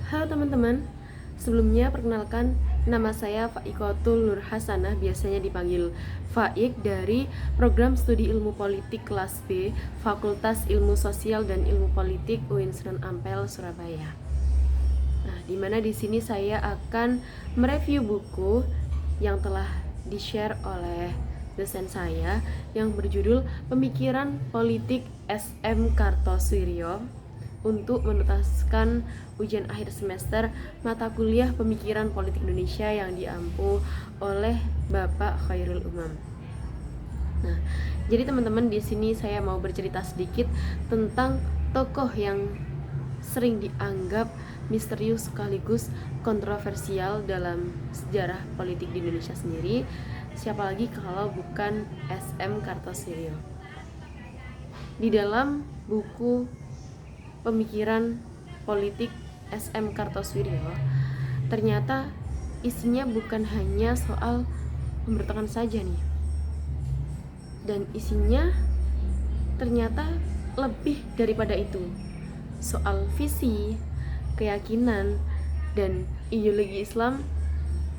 Halo teman-teman, sebelumnya perkenalkan nama saya Faikotul Nur Hasanah, biasanya dipanggil Faik, dari program studi ilmu politik kelas B, Fakultas Ilmu Sosial dan Ilmu Politik UIN Sunan Ampel, Surabaya. Nah, dimana di sini saya akan mereview buku yang telah di-share oleh dosen saya yang berjudul Pemikiran Politik SM Kartosoewirjo untuk menuntaskan ujian akhir semester mata kuliah Pemikiran Politik Indonesia yang diampu oleh Bapak Khairul Umam. Nah, jadi teman-teman, di sini saya mau bercerita sedikit tentang tokoh yang sering dianggap misterius sekaligus kontroversial dalam sejarah politik di Indonesia sendiri. Siapa lagi kalau bukan SM Kartosoewirjo. Di dalam buku Pemikiran Politik SM Kartosoewirjo, ternyata isinya bukan hanya soal pemberontakan saja nih, dan isinya ternyata lebih daripada itu, soal visi, keyakinan, dan ideologi Islam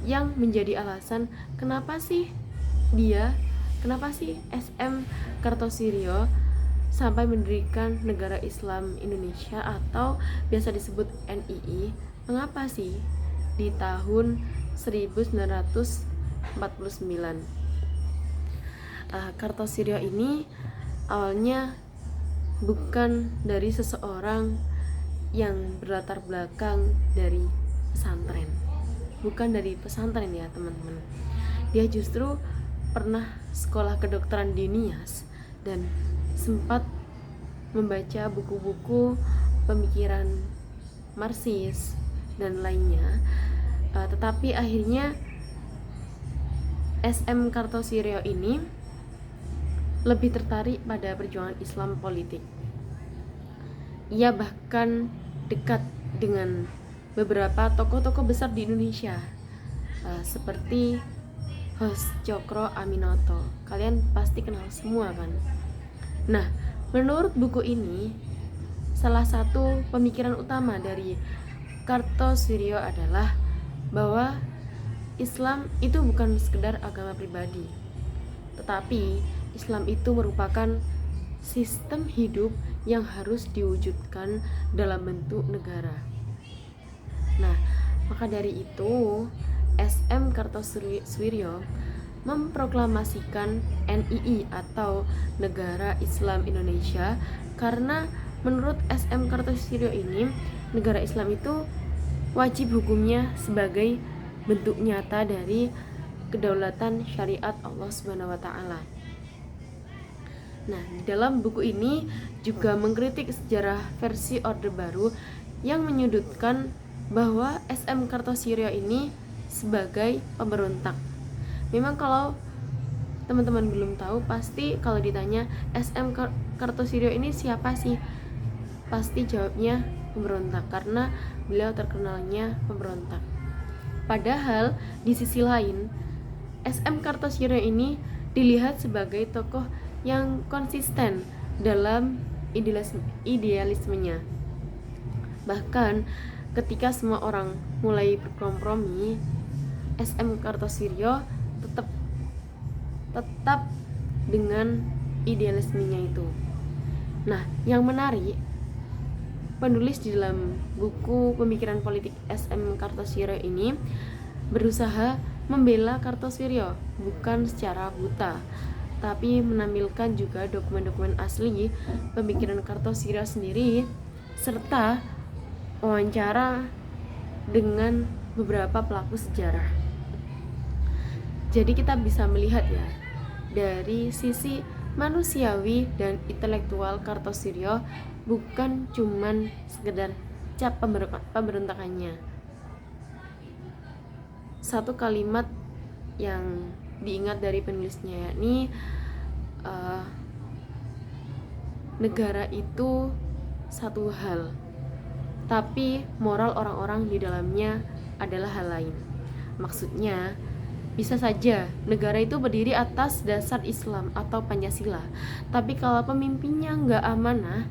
yang menjadi alasan kenapa sih SM Kartosoewirjo sampai mendirikan Negara Islam Indonesia atau biasa disebut NII. Mengapa sih di tahun 1949 Kartosoewirjo ini awalnya bukan dari seseorang yang berlatar belakang dari pesantren, bukan dari pesantren ya teman-teman. Dia justru pernah sekolah kedokteran di Nias dan sempat membaca buku-buku pemikiran Marxis dan lainnya, tetapi akhirnya SM Kartosoewirjo ini lebih tertarik pada perjuangan Islam politik. Ia bahkan dekat dengan beberapa tokoh-tokoh besar di Indonesia, seperti Hos Cokro Aminoto. Kalian pasti kenal semua kan? Nah, menurut buku ini, salah satu pemikiran utama dari Kartosoewirjo adalah bahwa Islam itu bukan sekedar agama pribadi, tetapi Islam itu merupakan sistem hidup yang harus diwujudkan dalam bentuk negara. Nah, maka dari itu SM Kartosoewirjo memproklamasikan NII atau Negara Islam Indonesia karena menurut SM Kartosoewirjo ini, negara Islam itu wajib hukumnya sebagai bentuk nyata dari kedaulatan syariat Allah Subhanahu wa taala. Nah, di dalam buku ini juga mengkritik sejarah versi Orde Baru yang menyudutkan bahwa SM Kartosoewirjo ini sebagai pemberontak. Memang kalau teman-teman belum tahu, pasti kalau ditanya SM Kartosoewirjo ini siapa sih, pasti jawabnya pemberontak, karena beliau terkenalnya pemberontak. Padahal di sisi lain, SM Kartosoewirjo ini dilihat sebagai tokoh yang konsisten dalam idealismenya. Bahkan ketika semua orang mulai berkompromi, SM Kartosoewirjo tetap dengan idealismenya itu. Nah, yang menarik, penulis di dalam buku Pemikiran Politik SM Kartosoewirjo ini berusaha membela Kartosoewirjo bukan secara buta, tapi menampilkan juga dokumen-dokumen asli pemikiran Kartosoewirjo sendiri serta wawancara dengan beberapa pelaku sejarah. Jadi kita bisa melihat ya, dari sisi manusiawi dan intelektual Kartosoewirjo bukan cuman sekedar cap pemberontakannya. Satu kalimat yang diingat dari penulisnya, yakni negara itu satu hal, tapi moral orang-orang di dalamnya adalah hal lain. Maksudnya, bisa saja negara itu berdiri atas dasar Islam atau Pancasila, tapi kalau pemimpinnya nggak amanah,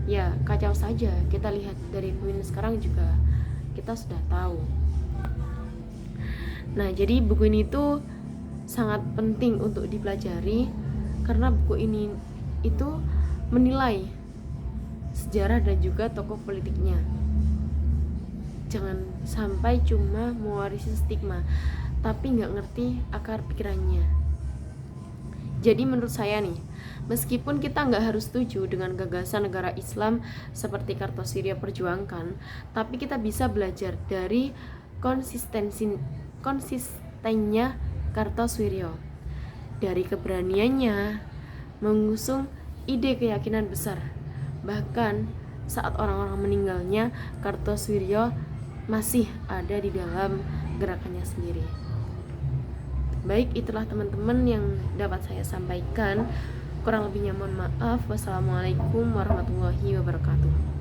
ya kacau saja. Kita lihat dari pemimpin sekarang juga kita sudah tahu. Nah, jadi buku ini tuh sangat penting untuk dipelajari karena buku ini itu menilai sejarah dan juga tokoh politiknya. Jangan sampai cuma mewarisi stigma tapi nggak ngerti akar pikirannya. Jadi menurut saya nih, meskipun kita nggak harus setuju dengan gagasan negara Islam seperti Kartosuwiryo perjuangkan, tapi kita bisa belajar dari konsistennya Kartosuwiryo, dari keberaniannya mengusung ide keyakinan besar. Bahkan saat orang-orang meninggalnya, Kartosuwiryo masih ada di dalam gerakannya sendiri. Baik, itulah teman-teman yang dapat saya sampaikan. Kurang lebihnya mohon maaf. Wassalamualaikum warahmatullahi wabarakatuh.